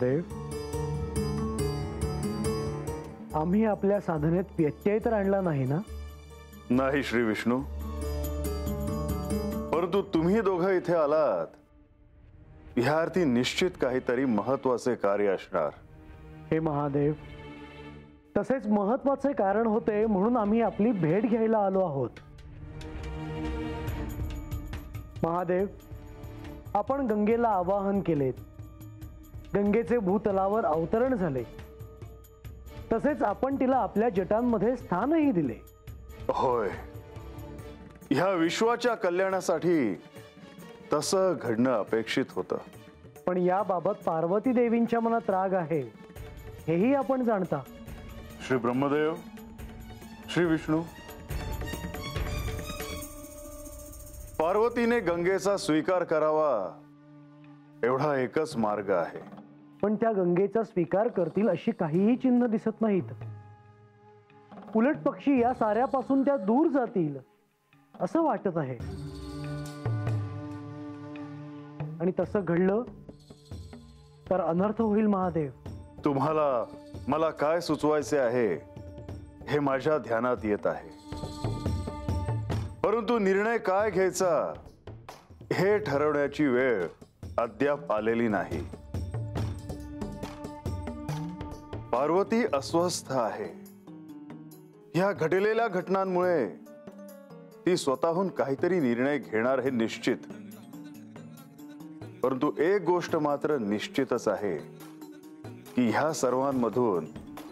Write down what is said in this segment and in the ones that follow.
महादेव, आम्ही आपल्या साधनेत व्यत्यय तर आणला नाही ना? नाही श्री विष्णू, परंतु तुम्ही दोघं इथे आलात ह्या अर्थी निश्चित काहीतरी महत्वाचे कार्य असणार. हे महादेव, तसेच महत्वाचे कारण होते म्हणून आम्ही आपली भेट घ्यायला आलो आहोत. महादेव, आपण गंगेला आवाहन केलेत, गंगेचे भूतलावर अवतरण झाले, तसेच आपण तिला आपल्या जटांमध्ये स्थानही दिले. होय, ह्या विश्वाच्या कल्याणासाठी तसं घडणं अपेक्षित होतं. पण याबाबत पार्वती देवींच्या मनात राग आहे, हेही आपण जाणता. श्री ब्रह्मदेव, श्री विष्णू, पार्वतीने गंगेचा स्वीकार करावा एवढा एकच मार्ग आहे. पण त्या गंगेचा स्वीकार करतील अशी काहीही चिन्ह दिसत नाहीत. उलट पक्षी या साऱ्यापासून त्या दूर जातील असं वाटत आहे. आणि तसं घडलं तर अनर्थ होईल. महादेव, तुम्हाला मला काय सुचवायचे आहे हे माझ्या ध्यानात येत आहे, परंतु निर्णय काय घ्यायचा हे ठरवण्याची वेळ अद्याप आलेली नाही. पार्वती अस्वस्थ आहे. ह्या घडलेल्या घटनांमुळे ती स्वतःहून काहीतरी निर्णय घेणार हे निश्चित. परंतु एक गोष्ट मात्र निश्चितच आहे की ह्या सर्वांमधून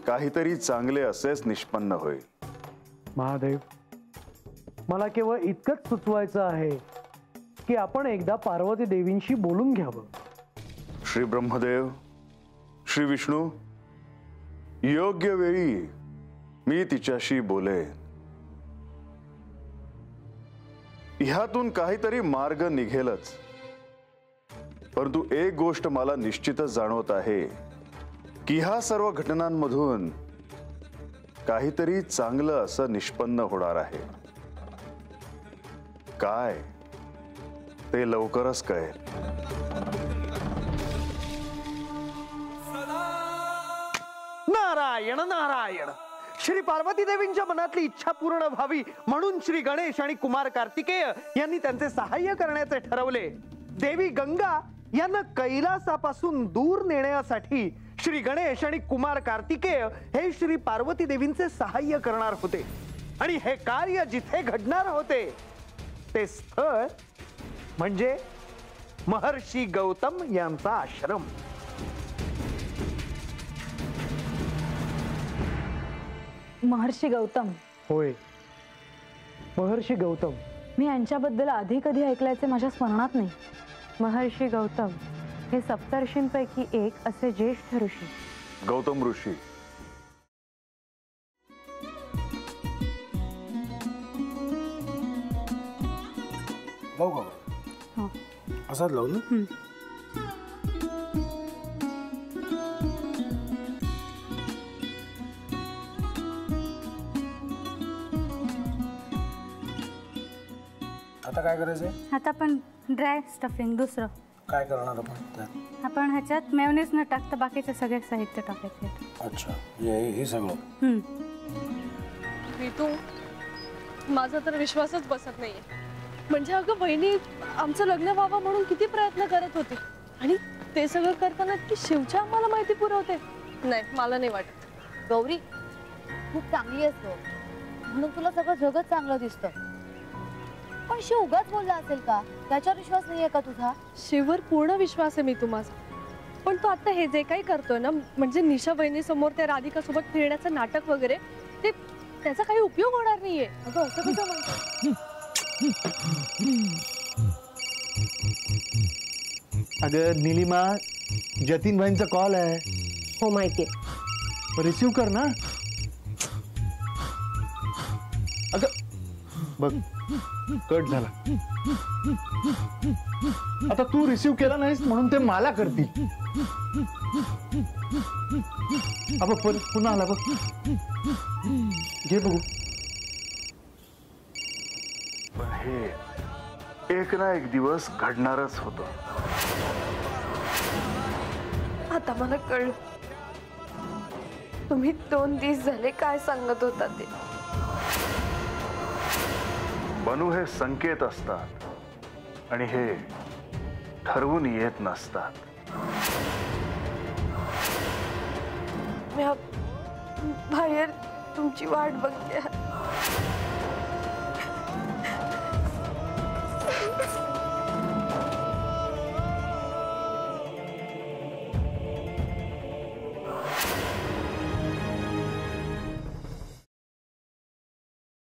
काहीतरी चांगले असेच निष्पन्न होईल. महादेव, मला केवळ इतकंच सुचवायचं आहे की आपण एकदा पार्वती देवींशी बोलून घ्यावं. श्री ब्रह्मदेव, श्री विष्णू, योग्य वेळी मी तिच्याशी बोलेन. ह्यातून काहीतरी मार्ग निघेलच. परंतु एक गोष्ट मला निश्चितच जाणवत आहे की ह्या सर्व घटनांमधून काहीतरी चांगलं असं निष्पन्न होणार आहे. काय ते लवकरच कळेल. नारायण नारायण. श्री पार्वती देवींच्या मनातली इच्छा पूर्ण व्हावी म्हणून श्री गणेश आणि कुमार कार्तिकेय यांनी त्यांचे सहाय्य करण्याचे ठरवले. देवी गंगा यांना कैलासापासून दूर नेण्यासाठी श्री गणेश आणि कुमार कार्तिकेय हे श्री पार्वती देवींचे सहाय्य करणार होते. आणि हे कार्य जिथे घडणार होते ते स्थळ म्हणजे महर्षी गौतम यांचा आश्रम. महर्षी गौतम? होय, महर्षी गौतम. मी यांच्याबद्दल आधी कधी ऐकल्याचे माझ्या स्मरणात नाही. महर्षी गौतम हे सप्तर्षींपैकी एक असे ज्येष्ठ ऋषी. गौतम ऋषी. लावू का? हो. असाच लावू ना? आता काय करायचंय? आता आपण ड्राय स्टफिंग दुसरं काय करणार आपण त्यात? आपण ह्याच्यात मेयोनीज न टाकता बाकीचे सगळे साहित्य टाकायचे. अच्छा, हे सगळं. ऋतू, माझा तर विश्वासच बसत नाहीये. म्हणजे अगं बहिणी आमचं लग्न व्हावं म्हणून किती प्रयत्न करत होती आणि ते सगळं करताना की शिवच्या आम्हाला माहिती पुरवते. नाही, मला नाही वाटत. गौरी खूप चांगली असतो म्हणून तुला सगळं जगत चांगलं दिसतं, पण शिव उगाच बोलला असेल का? त्याच्यावर विश्वास नाहीये का तुझा? शिववर पूर्ण विश्वास आहे मी तुम्हाला, पण तो आता हे जे काही करतोय ना, म्हणजे निशा बहिणी समोर त्या राधिका सोबत फिरण्याचं नाटक वगैरे, ते त्याचा काही उपयोग होणार नाहीये. अगं असं कसं म्हणतो? अगं नीलिमा, जतीन भाईंचा कॉल आहे. हो माहितीये. रिसीव कर ना. अगं बघ, कट झाला. आता तू रिसीव केला नाहीस म्हणून ते मला करतील. अब पुन्हा आला बघ. घे बघू. पण हे एक ना एक दिवस घडणारच होतं. आता मला कळलं तुम्ही 2 दिवस झाले काय सांगत होता ते. बनू हे संकेत असतात आणि हे ठरवून येत नसतात. मी बाहेर तुमची वाट बघते.